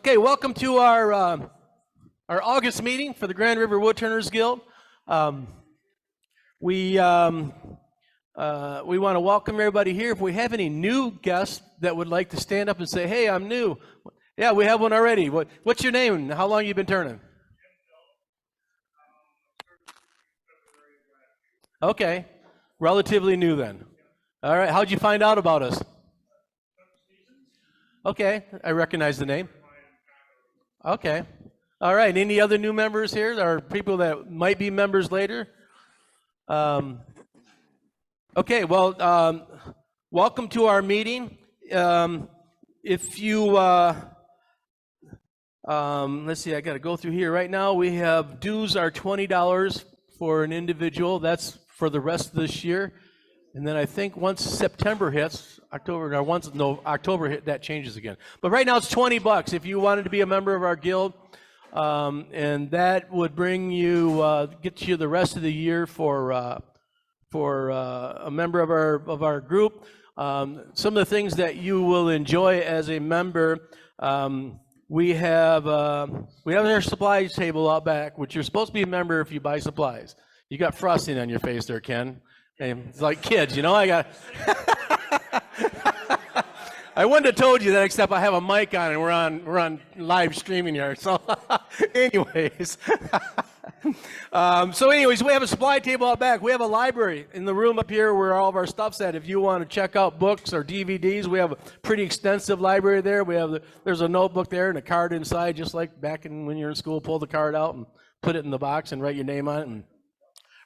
Okay, welcome to our August meeting for the Grand River Woodturners Guild. We want to welcome everybody here. If we have any new guests that would like to stand up and say, "Hey, I'm new," yeah, we have one already. What's your name and how long have you been turning? Okay, relatively new then. All right, how'd you find out about us? Okay, I recognize the name. Okay. All right. Any other new members here or people that might be members later? Okay. Well, welcome to our meeting. If you, let's see, I got to go through here right now. We have dues are $20 for an individual. That's for the rest of this year. And then I think once September hits, October hit, that changes again. But right now it's $20 if you wanted to be a member of our guild, and that would bring you, get you the rest of the year for a member of our group. Some of the things that you will enjoy as a member, we have our supplies table out back, which you're supposed to be a member if you buy supplies. You got frosting on your face there, Ken. It's like kids, you know. I wouldn't have told you that, except I have a mic on and we're on live streaming here. So, anyways, we have a supply table out back. We have a library in the room up here where all of our stuff's at. If you want to check out books or DVDs, we have a pretty extensive library there. There's a notebook there and a card inside, just like back when you're in school. Pull the card out and put it in the box and write your name on it and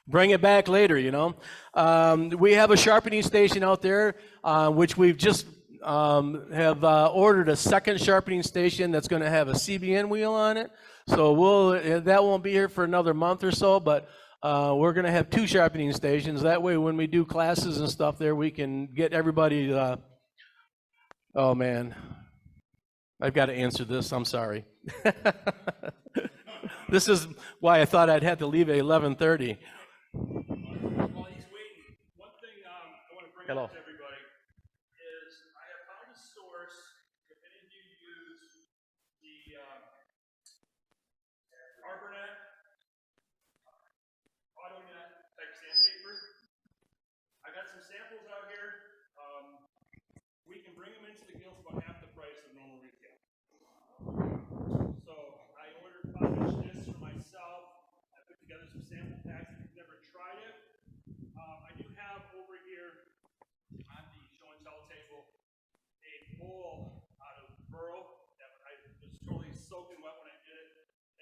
bring it back later, you know. We have a sharpening station out there, which we've just have ordered a second sharpening station that's going to have a CBN wheel on it. So that won't be here for another month or so, but we're going to have two sharpening stations. That way, when we do classes and stuff there, we can get everybody. Oh man, I've got to answer this. I'm sorry. This is why I thought I'd have to leave at 11:30. While he's waiting, one thing I want to bring up to everybody is I have found a source. If any of you use the ArborNet, AutoNet type sandpaper, I got some samples out here. We can bring them into the guild for about half the price of normal retail. So I ordered 5-inch discs for myself. I put together some sample packs. If you've never tried it, I do have over here on the show and tell table a bowl out of burl that I was totally soaking wet when I did it,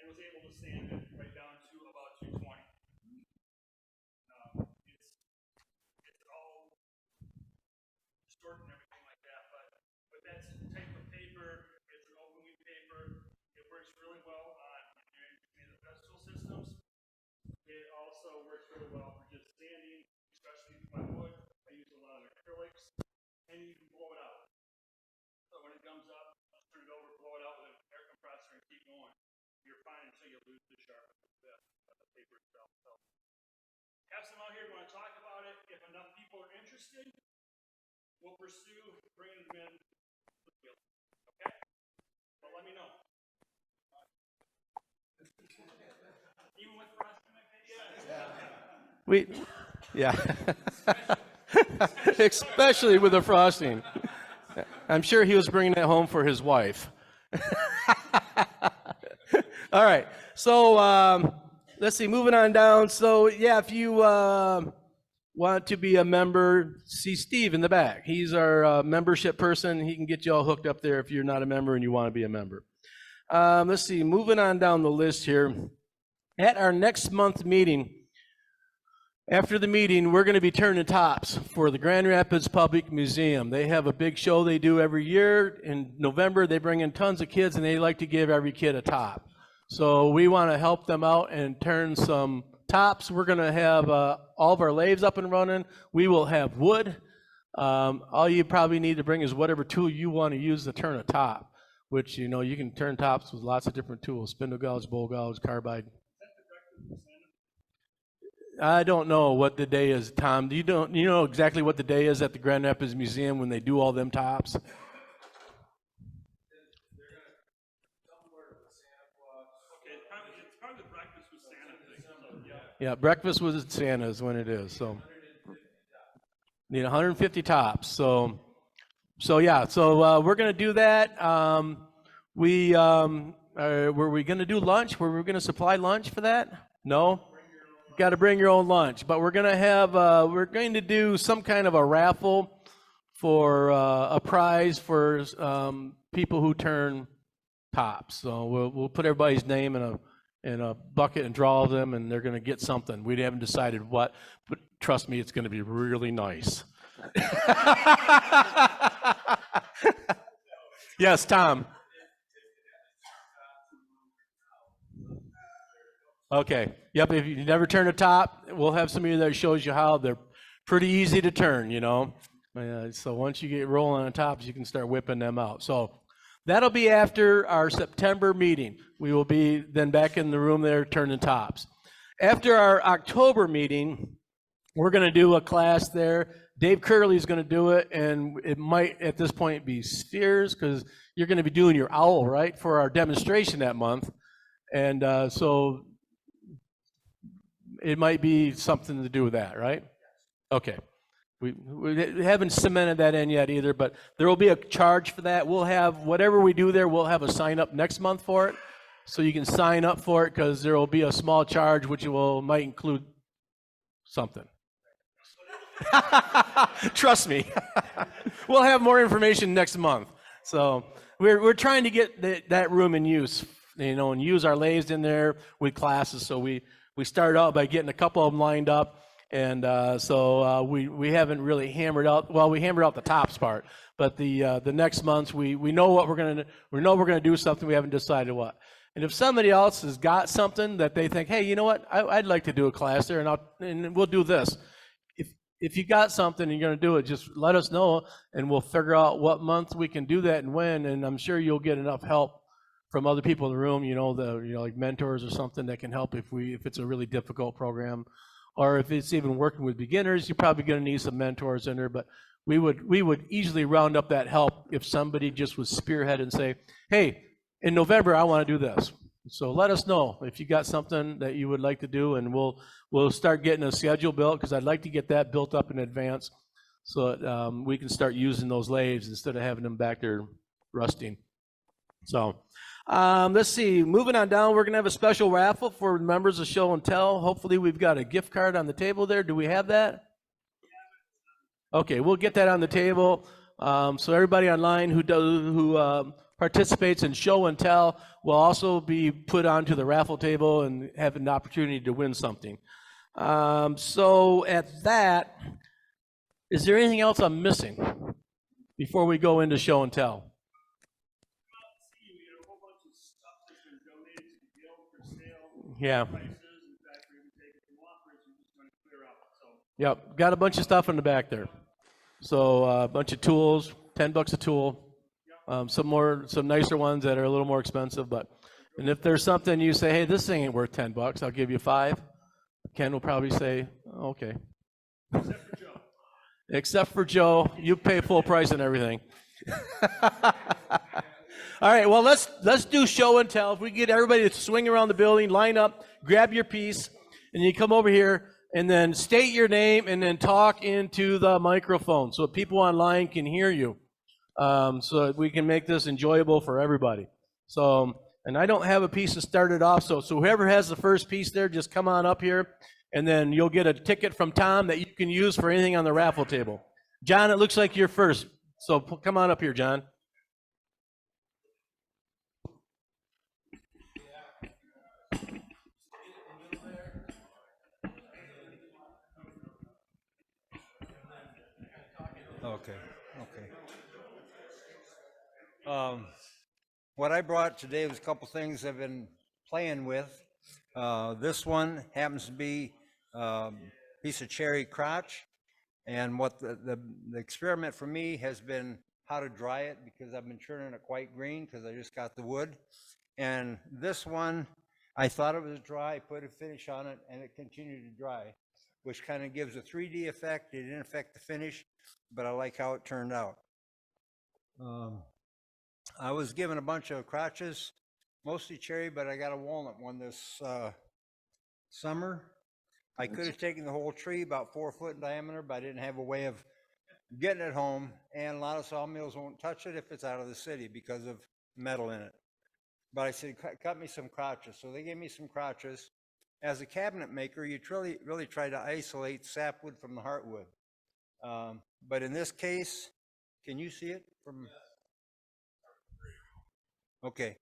and was able to sand it right down to about 220. It's all distorted and everything like that, but that's type of paper. It's an open weave paper. It works really well on the vegetable systems. It also works really well for just sanding, especially my wood. I use a lot of acrylics, and you can blow it out. So when it comes up, just turn it over, blow it out with an air compressor, and keep going. You're fine until you lose the sharpness of the paper itself. So have some out here. We want to talk about it. If enough people are interested, we'll pursue bringing them in. Okay? But let me know. Even with frosting, Yeah. Especially with the frosting. I'm sure he was bringing that home for his wife. All right. So let's see. Moving on down. So yeah, if you want to be a member, see Steve in the back. He's our membership person. He can get you all hooked up there if you're not a member and you want to be a member. Let's see. Moving on down the list here. At our next month meeting, after the meeting, we're going to be turning tops for the Grand Rapids Public Museum. They have a big show they do every year. In November, they bring in tons of kids, and they like to give every kid a top. So we want to help them out and turn some tops. We're going to have all of our lathes up and running. We will have wood. All you probably need to bring is whatever tool you want to use to turn a top, which, you know, you can turn tops with lots of different tools: spindle gouge, bowl gouge, carbide. I don't know what the day is, Tom. You know exactly what the day is at the Grand Rapids Museum when they do all them tops? probably the breakfast with Santa thing, so yeah. Yeah, breakfast with Santa is when it is. So need 150 tops. So yeah. So we're gonna do that. Were we gonna do lunch? Were we gonna supply lunch for that? No. Got to bring your own lunch. But we're gonna have. We're going to do some kind of a raffle for a prize for people who turn tops. So we'll put everybody's name in a bucket and draw them, and they're going to get something. We haven't decided what, but trust me, it's going to be really nice. Yes, Tom. Okay. Yep. If you never turn a top, we'll have somebody that shows you how. They're pretty easy to turn, you know. So once you get rolling on tops, you can start whipping them out. So that'll be after our September meeting. We will be then back in the room there turning tops. After our October meeting, we're going to do a class there. Dave Curley is going to do it, and it might at this point be spheres because you're going to be doing your owl, right, for our demonstration that month. And so it might be something to do with that, right? Okay. We haven't cemented that in yet either, but there will be a charge for that. We'll have, whatever we do there, we'll have a sign up next month for it. So you can sign up for it because there will be a small charge which might include something. Trust me. We'll have more information next month. So we're trying to get that room in use, you know, and use our lathes in there with classes. So we started out by getting a couple of them lined up. And so we haven't really hammered out. Well, we hammered out the tops part, but the next months we know what we're gonna do something. We haven't decided what. And if somebody else has got something that they think, hey, you know what, I'd like to do a class there, and we'll do this. If you got something and you're gonna do it, just let us know, and we'll figure out what month we can do that and when. And I'm sure you'll get enough help from other people in the room, you know, like mentors or something that can help if it's a really difficult program. Or if it's even working with beginners, you're probably going to need some mentors in there. But we would easily round up that help if somebody just would spearhead and say, hey, in November, I want to do this. So let us know if you got something that you would like to do, and we'll start getting a schedule built, because I'd like to get that built up in advance so that we can start using those lathes instead of having them back there rusting. So let's see, moving on down, we're going to have a special raffle for members of Show and Tell. Hopefully we've got a gift card on the table there. Do we have that? Okay, we'll get that on the table. So everybody online who participates in Show and Tell will also be put onto the raffle table and have an opportunity to win something. So at that, is there anything else I'm missing before we go into Show and Tell? Yeah. Yep, got a bunch of stuff in the back there. So a bunch of tools, $10 a tool. Some nicer ones that are a little more expensive. And if there's something you say, hey, this thing ain't worth $10, I'll give you $5. Ken will probably say, okay. Except for Joe, you pay full price and everything. All right, well, let's do Show and Tell. If we get everybody to swing around the building, line up, grab your piece, and you come over here, and then state your name, and then talk into the microphone so people online can hear you, so that we can make this enjoyable for everybody. So, and I don't have a piece to start it off, so whoever has the first piece there, just come on up here, and then you'll get a ticket from Tom that you can use for anything on the raffle table. John, it looks like you're first, so come on up here, John. Okay. What I brought today was a couple things I've been playing with. This one happens to be a piece of cherry crotch, and what the experiment for me has been how to dry it, because I've been turning it quite green because I just got the wood. And this one, I thought it was dry, put a finish on it, and it continued to dry, which kind of gives a 3D effect. It didn't affect the finish, but I like how it turned out. I was given a bunch of crotches mostly cherry, but I got a walnut one this summer. I could have taken the whole tree about 4 foot in diameter, but I didn't have a way of getting it home. And a lot of sawmills won't touch it if it's out of the city because of metal in it. But I said, cut me some crotches. So they gave me some crotches. As a cabinet maker, you really try to isolate sapwood from the heartwood. But in this case, can you see it from? Okay.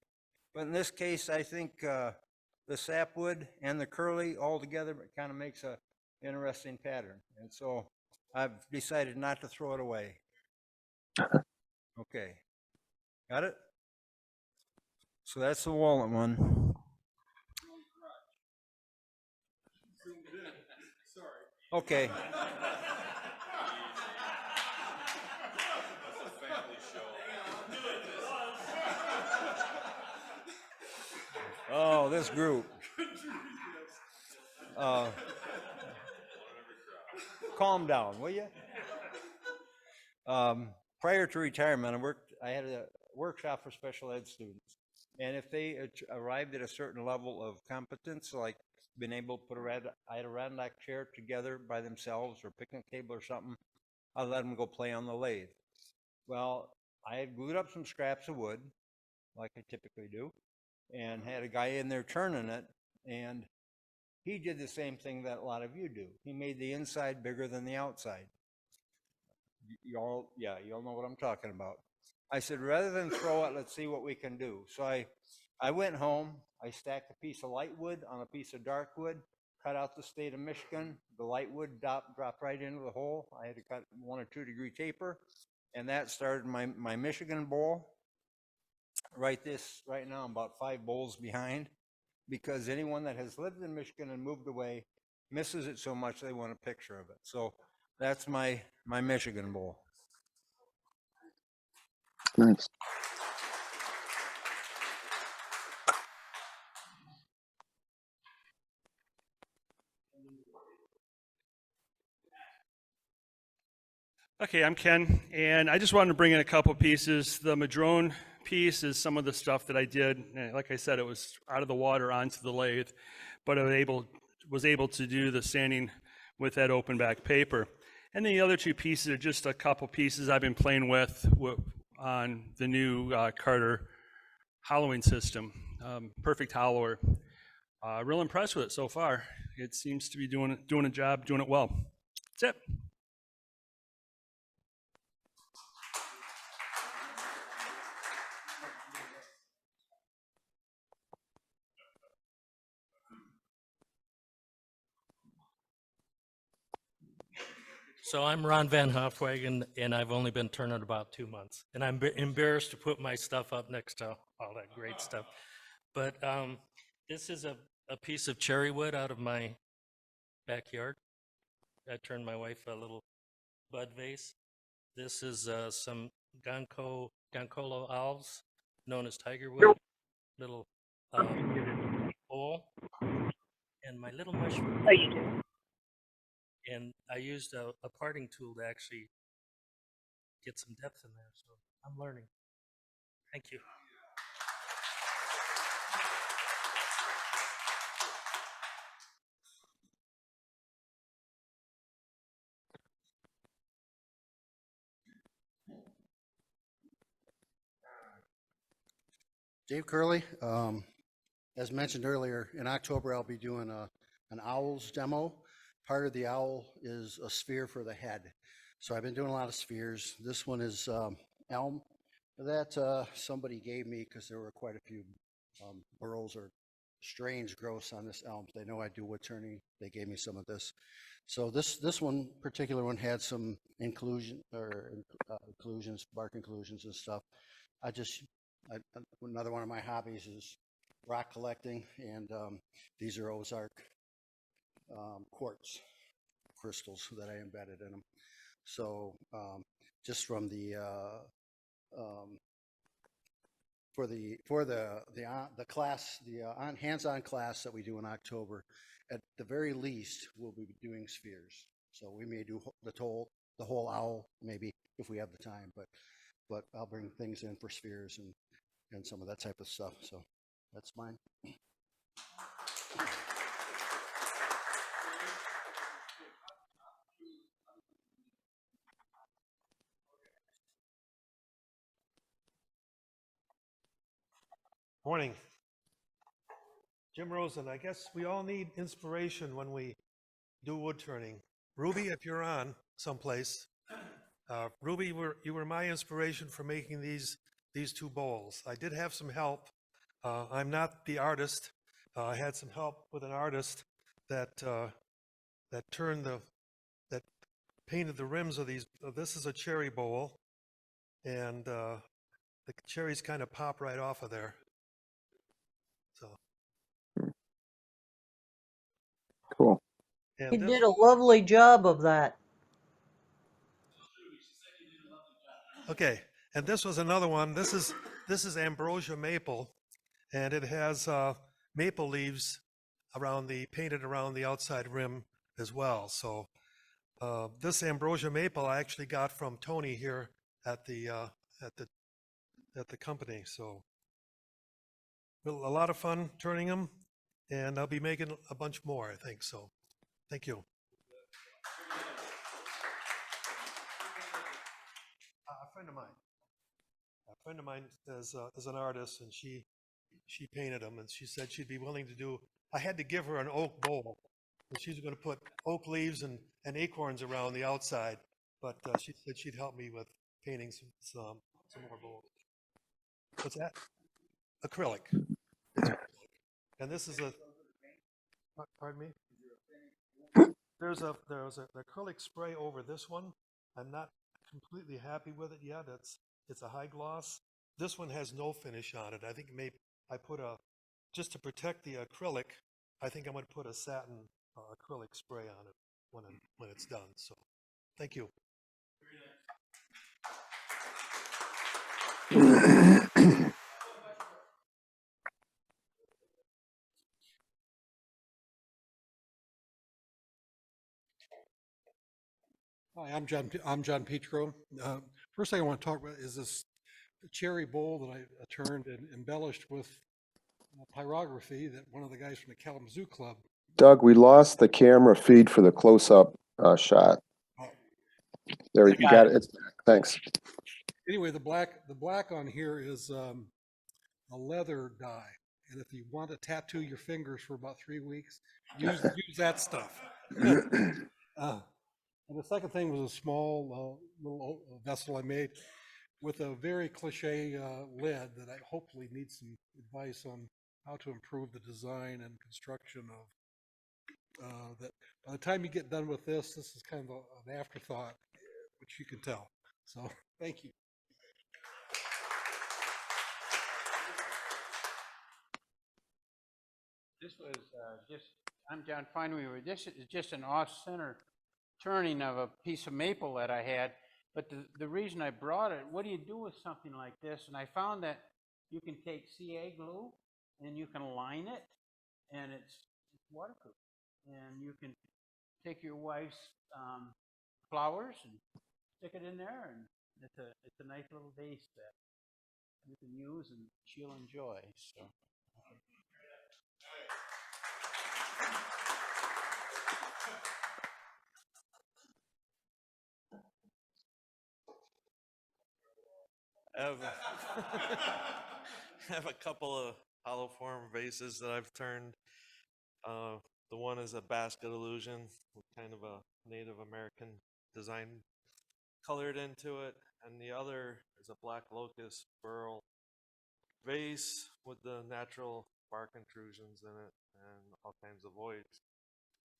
But in this case, I think the sapwood and the curly all together kind of makes a interesting pattern. And so I've decided not to throw it away. Okay. Got it? So that's the walnut one. Okay. Oh, this group. Calm down, will you? Prior to retirement, I had a workshop for special ed students. And if they arrived at a certain level of competence, like being able to put a Adirondack chair together by themselves or picnic table or something, I let them go play on the lathe. Well, I had glued up some scraps of wood, like I typically do, and had a guy in there turning it, and he did the same thing that a lot of you do. He made the inside bigger than the outside. Y'all know what I'm talking about. I said, rather than throw it, let's see what we can do. So I went home, I stacked a piece of light wood on a piece of dark wood, cut out the state of Michigan. The light wood dropped right into the hole. I had to cut 1 or 2 degree taper, and that started my Michigan bowl. Right now I'm about 5 bowls behind, because anyone that has lived in Michigan and moved away misses it so much they want a picture of it. So that's my Michigan bowl. Nice. Okay, I'm Ken, and I just wanted to bring in a couple pieces. The Madrone piece is some of the stuff that I did. Like I said, it was out of the water onto the lathe, but I was able to do the sanding with that open back paper. And the other 2 pieces are just a couple pieces I've been playing with on the new Carter hollowing system. Perfect hollower. Real impressed with it so far. It seems to be doing a job, doing it well. That's it. So I'm Ron Van Hofwagen, and I've only been turning about 2 months. And I'm embarrassed to put my stuff up next to all that great stuff. But this is a piece of cherry wood out of my backyard. I turned my wife a little bud vase. This is some Goncolo owls, known as tiger wood, little bowl. And my little mushroom. Oh, you do? And I used a parting tool to actually get some depth in there, so I'm learning. Thank you. Dave Curley. As mentioned earlier, in October I'll be doing an owls demo. Part of the owl is a sphere for the head. So I've been doing a lot of spheres. This one is elm that somebody gave me because there were quite a few burls or strains growths on this elm. They know I do wood turning. They gave me some of this. So this particular one had some inclusions, bark inclusions and stuff. Another one of my hobbies is rock collecting, and these are Ozark quartz crystals that I embedded in them. So just from the for the class, the hands-on class that we do in October, at the very least we'll be doing spheres. So we may do the whole owl maybe if we have the time, but I'll bring things in for spheres and some of that type of stuff. So That's mine. Morning. Jim Rosen, I guess we all need inspiration when we do wood turning. Ruby, if you're on someplace, Ruby, you were my inspiration for making these two bowls. I did have some help. I'm not the artist. I had some help with an artist that that painted the rims of these. This is a cherry bowl, and the cherries kind of pop right off of there. So. Cool. And You this, did a lovely job of that. okay, and this was another one. This is ambrosia maple, and it has maple leaves painted around the outside rim as well. So this ambrosia maple I actually got from Tony here at the company. So a lot of fun turning them, and I'll be making a bunch more, I think. So thank you. A friend of mine. A friend of mine is an artist, and she painted them, and she said she'd be willing to do. I had to give her an oak bowl, and she's going to put oak leaves and acorns around the outside. But she said she'd help me with painting some more bowls. What's that? Acrylic. It's acrylic. And this is a. Pardon me. There's an acrylic spray over this one. I'm not completely happy with it yet. It's a high gloss. This one has no finish on it. I think maybe I put just to protect the acrylic, I think I'm going to put a satin acrylic spray on it when it's done. So thank you. Hi, I'm John Petro. First thing I want to talk about is this cherry bowl that I turned and embellished with pyrography that one of the guys from the Kalamazoo Club. Doug, we lost the camera feed for the close-up shot. There, you got it. It's back. Thanks. Anyway, the black on here is a leather dye, and if you want to tattoo your fingers for about 3 weeks, use that stuff. And the second thing was a small little vessel I made with a very cliche lid that I hopefully need some advice on how to improve the design and construction of that. By the time you get done with this is kind of an afterthought, which you can tell. So thank you. This was I'm John Feinweaver. This is just an off-center turning of a piece of maple that I had. But the reason I brought it, what do you do with something like this? And I found that you can take CA glue and you can line it, and it's waterproof. And you can take your wife's flowers and stick it in there, and it's a nice little vase that you can use and she'll enjoy. So. I have, I have a couple of hollow form vases that I've turned. The one is a basket illusion with kind of a Native American design colored into it, and the other is a black locust burl vase with the natural bark intrusions in it and all kinds of voids.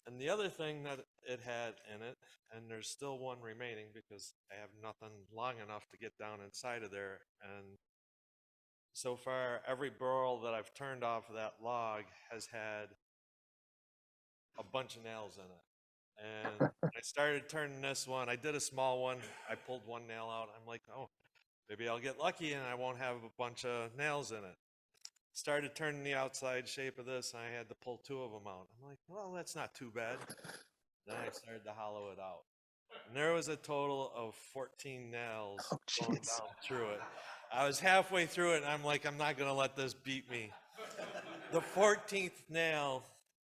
And the other thing that it had in it, and there's still one remaining because I have nothing long enough to get down inside of there, and so far every burl that I've turned off of that log has had a bunch of nails in it. And when I started turning this one, I did a small one, I pulled one nail out, I'm like, oh, maybe I'll get lucky and I won't have a bunch of nails in it. Started turning the outside shape of this, and I had to pull 2 of them out. I'm like, well, that's not too bad. Then I started to hollow it out. And there was a total of 14 nails going down through it. I was halfway through it, and I'm like, I'm not going to let this beat me. The 14th nail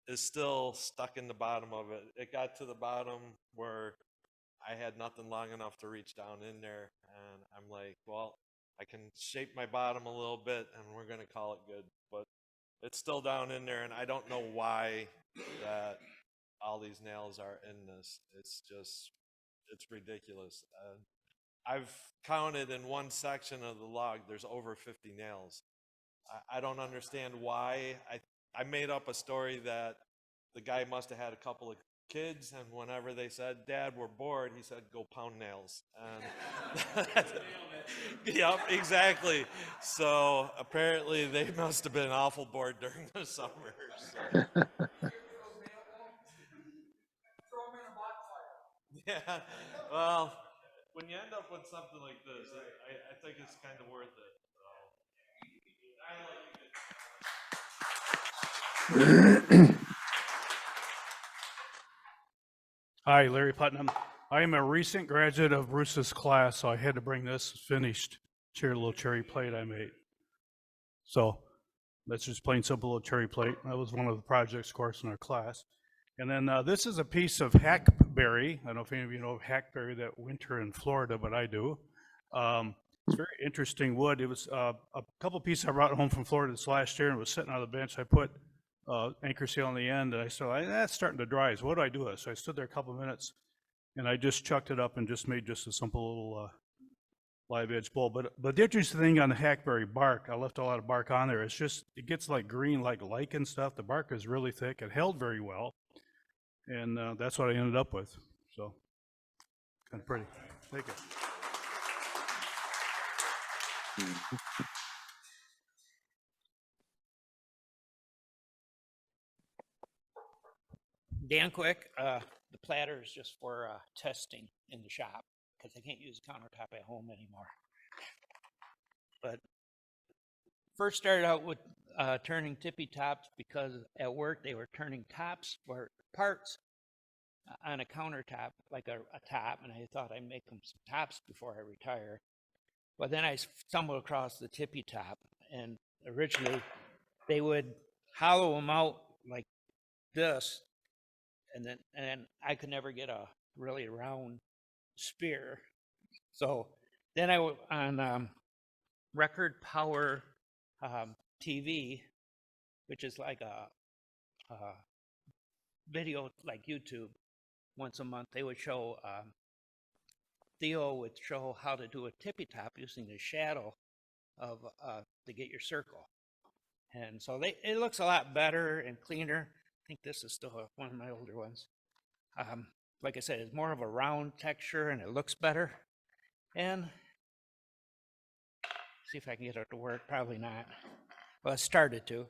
is still stuck in the bottom of it. It got to the bottom where I had nothing long enough to reach down in there, and I'm like, well, I can shape my bottom a little bit, and we're gonna call it good. But it's still down in there, and I don't know why that all these nails are in this. It's just, it's ridiculous. I've counted in one section of the log, there's over 50 nails. I don't understand why. I made up a story that the guy must have had a couple of kids, and whenever they said, "Dad, we're bored," he said, "Go pound nails." And yep, exactly. So apparently they must have been awful bored during the summer. So. Yeah, well, when you end up with something like this, I think it's kind of worth it. So. Hi, Larry Putnam. I am a recent graduate of Bruce's class, so I had to bring this finished little cherry plate I made. So that's just plain simple little cherry plate. That was one of the projects, of course, in our class. And then this is a piece of hackberry. I don't know if any of you know hackberry that winter in Florida, but I do. It's very interesting wood. It was a couple pieces I brought home from Florida this last year, and it was sitting on the bench. I put anchor seal on the end, and I said, that's starting to dry. So what do I do with it? So I stood there a couple minutes, and I just chucked it up and just made just a simple little live edge bowl. But the interesting thing on the hackberry bark, I left a lot of bark on there. It's just, it gets like green, like lichen stuff. The bark is really thick. It held very well. And that's what I ended up with. So kind of pretty. Thank you. Dan Quick, the platter is just for testing in the shop because I can't use the countertop at home anymore. But first started out with turning tippy tops because at work they were turning tops for parts on a countertop, like a top, and I thought I'd make them some tops before I retire. But then I stumbled across the tippy top, and originally they would hollow them out like this, and then I could never get a really round spear. So then I went on Record Power TV, which is like a video like YouTube. Once a month, they would show Theo would show how to do a tippy top using the shadow of to get your circle, and so it looks a lot better and cleaner. I think this is still one of my older ones. Like I said, it's more of a round texture and it looks better. And see if I can get it to work. Probably not. Well, it started to.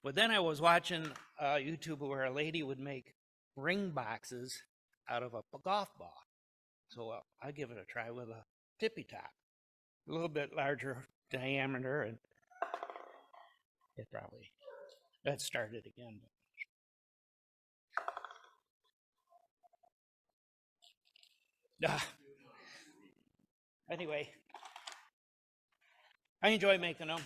But then I was watching YouTube where a lady would make ring boxes out of a golf ball. So I give it a try with a tippy top, a little bit larger diameter, and it probably that started again. Anyway, I enjoy making them.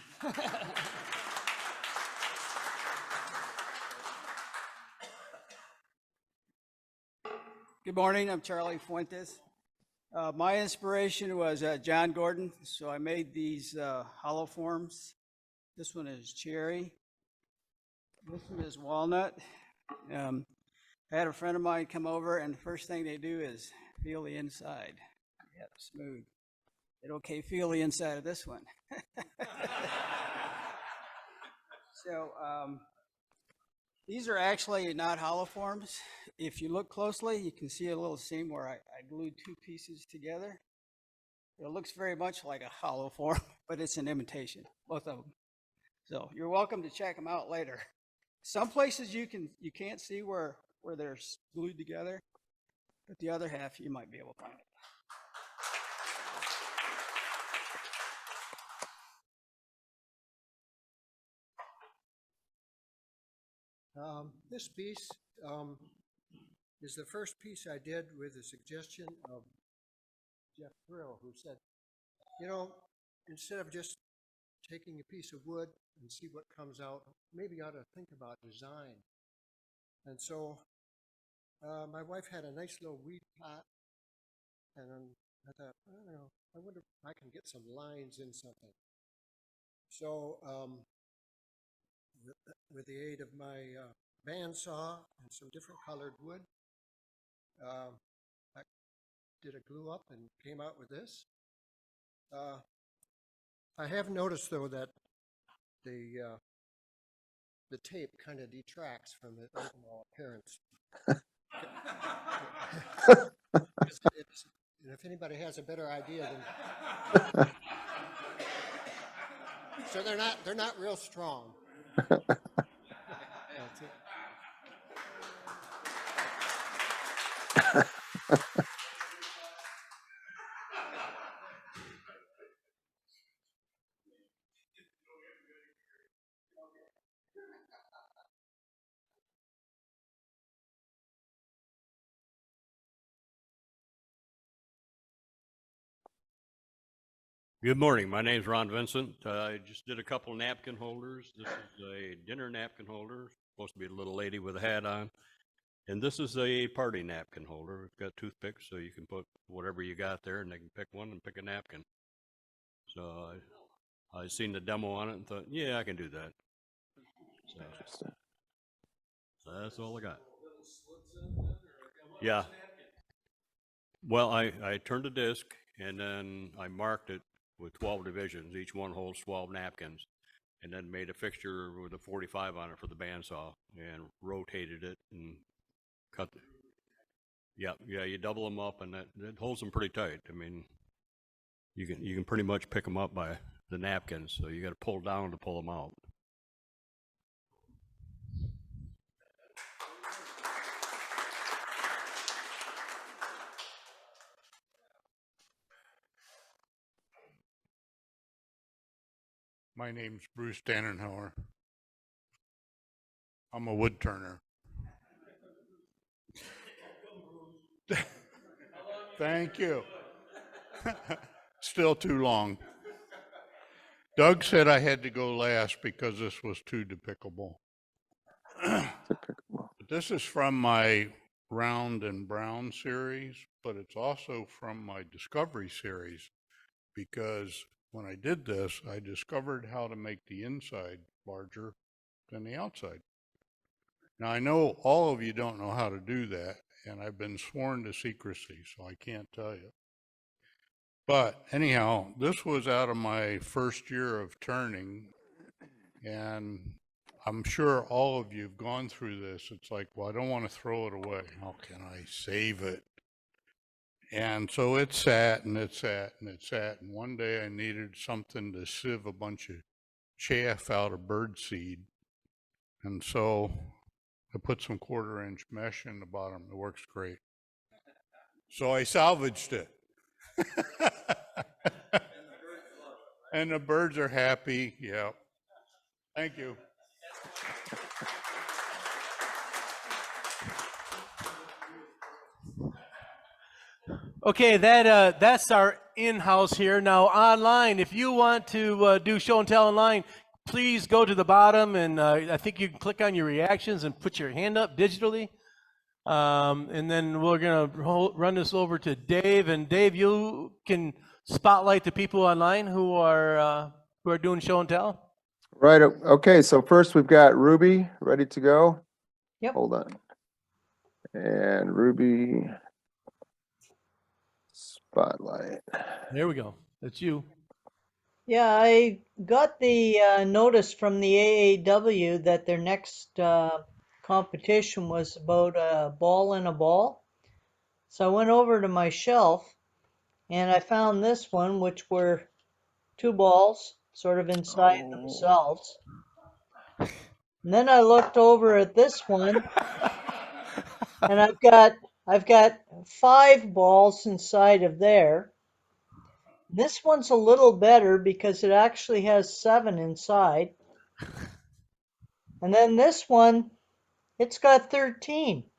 Good morning, I'm Charlie Fuentes. My inspiration was John Gordon, so I made these hollow forms. This one is cherry. This one is walnut. I had a friend of mine come over, and the first thing they do is feel the inside. Yeah, smooth. They don't feel the inside of this one. So these are actually not hollow forms. If you look closely, you can see a little seam where I glued two pieces together. It looks very much like a hollow form, but it's an imitation, both of them. So you're welcome to check them out later. Some places you can't see where they're glued together, but the other half you might be able to find it. This piece is the first piece I did with the suggestion of Jeff Thrill, who said, you know, instead of just taking a piece of wood and see what comes out. Maybe ought to think about design. And so my wife had a nice little weed pot, and I thought, I don't know, I wonder if I can get some lines in something. So with the aid of my bandsaw and some different colored wood, I did a glue up and came out with this. I have noticed though that the tape kind of detracts from the overall appearance. And if anybody has a better idea, then so they're not real strong. That's it. Good morning. My name's Ron Vincent. I just did a couple napkin holders. This is a dinner napkin holder, supposed to be a little lady with a hat on. And this is a party napkin holder. It's got toothpicks, so you can put whatever you got there, and they can pick one and pick a napkin. So I seen the demo on it and thought, yeah, I can do that. So that's all I got. Yeah. Well, I turned the disc, and then I marked it with 12 divisions. Each one holds 12 napkins, and then made a fixture with a 45 on it for the bandsaw and rotated it and cut. Yeah, you double them up, and that holds them pretty tight. I mean, you can pretty much pick them up by the napkins, so you got to pull down to pull them out. My name's Bruce Dannenhauer. I'm a wood turner. Thank you. Still too long. Doug said I had to go last because this was too depicable. But this is from my Round and Brown series, but it's also from my Discovery series, because when I did this, I discovered how to make the inside larger than the outside. Now, I know all of you don't know how to do that, and I've been sworn to secrecy, so I can't tell you. But anyhow, this was out of my first year of turning, and I'm sure all of you have gone through this. It's like, well, I don't want to throw it away. How can I save it? And so it sat and it sat and it sat, and one day I needed something to sieve a bunch of chaff out of bird seed, and so I put some 1/4-inch mesh in the bottom. It works great. So I salvaged it. And the birds are happy. Yeah. Thank you. Okay, that's our in-house here. Now online, if you want to do show and tell online, please go to the bottom, and I think you can click on your reactions and put your hand up digitally. And then we're gonna run this over to Dave, and Dave, you can spotlight the people online who are doing show and tell. Right. Okay. So first we've got Ruby ready to go. Yep. Hold on. And Ruby spotlight. There we go. That's you. Yeah, I got the notice from the AAW that their next competition was about a ball in a ball. So I went over to my shelf and I found this one, which were 2 balls sort of inside themselves. And then I looked over at this one, and I've got 5 balls inside of there. This one's a little better because it actually has 7 inside. And then this one, it's got 13.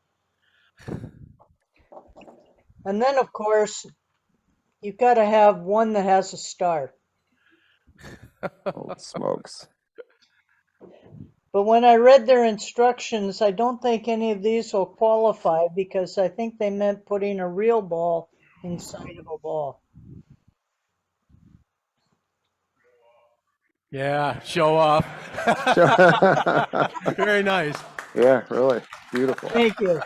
And then, of course, you've got to have one that has a star. Holy smokes. But when I read their instructions, I don't think any of these will qualify because I think they meant putting a real ball inside of a ball. Yeah, show off. Very nice. Yeah, really. Beautiful. Thank you.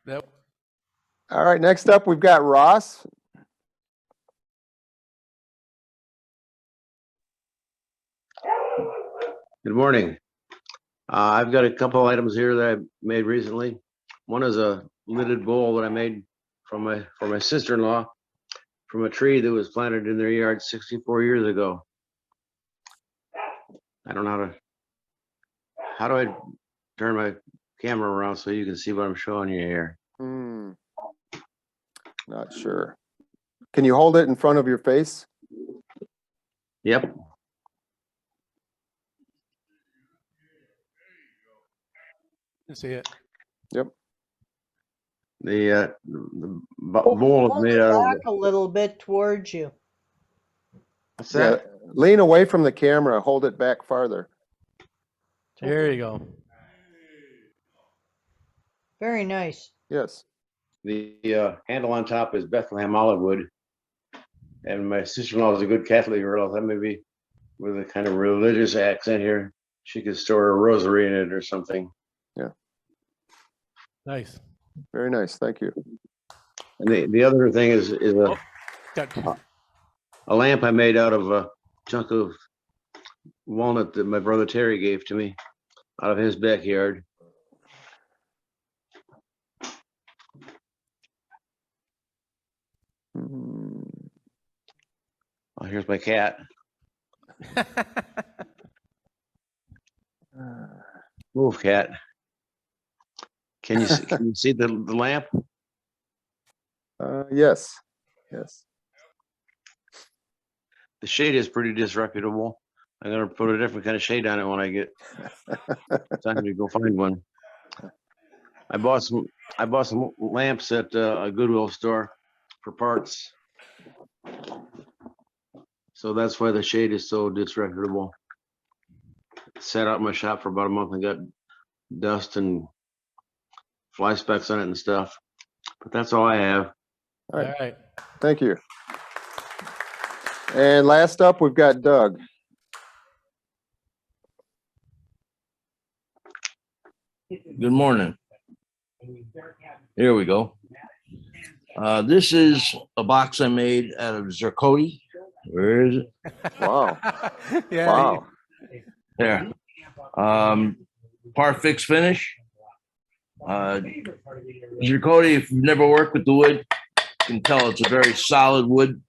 That, All right, next up, we've got Ross. Good morning. I've got a couple items here that I made recently. One is a lidded bowl that I made for my sister-in-law from a tree that was planted in their yard 64 years ago. I don't know how do I turn my camera around so you can see what I'm showing you here? Not sure. Can you hold it in front of your face? Yep. see it. Yep. The bowl is made out of. Back a little bit towards you. What's Yeah, that? lean away from the camera. Hold it back farther. There you go. Very nice. Yes. The handle on top is Bethlehem olive wood, and my sister-in-law is a good Catholic girl. That may be with a kind of religious accent here. She could store a rosary in it or something. Yeah. Nice. Very nice. Thank you. And the other thing is a lamp I made out of a chunk of walnut that my brother Terry gave to me out of his backyard. Oh, here's my cat. Move, cat. Can you see the lamp? Yes. Yes. The shade is pretty disreputable. I'm gonna put a different kind of shade on it when I get time to go find one. I bought some lamps at a Goodwill store for parts. So that's why the shade is so disreputable. Sat out in my shop for about a month and got dust and fly specks on it and stuff. But that's all I have. All right. All right. Thank you. And last up, we've got Doug. Good morning. Here we go. This is a box I made out of zirconia. Where is it? Wow. Yeah. Wow. There. Part fix finish. Zirconia, if you've never worked with the wood, you can tell it's a very solid wood.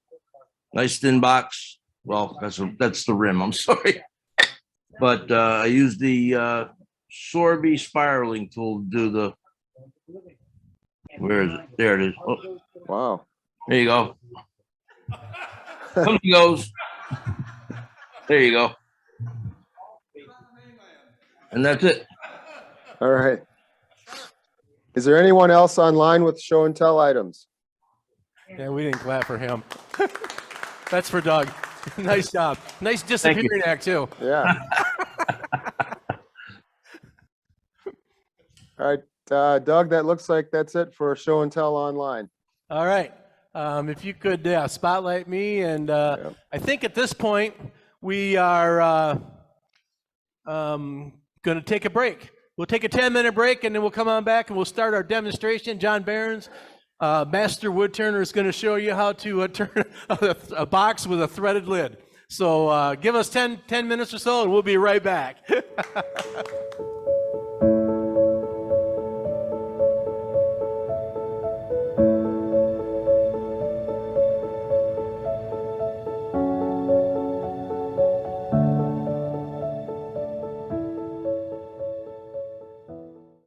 Nice thin box. Well, that's the rim. I'm sorry. But I used the Sorby spiraling tool to do the. Where is it? There it is. Oh, wow. There you go. Come he goes. There you go. And that's it. All right. Is there anyone else online with show and tell items? Yeah, we didn't clap for him. That's for Doug. Nice job. Nice disappearing act too. Yeah. All right, Doug, that looks like that's it for show and tell online. All right. If you could spotlight me, and I think at this point we are going to take a break. We'll take a 10-minute break, and then we'll come on back and we'll start our demonstration. John Behrens, master wood turner, is going to show you how to turn a box with a threaded lid. So give us 10 minutes or so, and we'll be right back.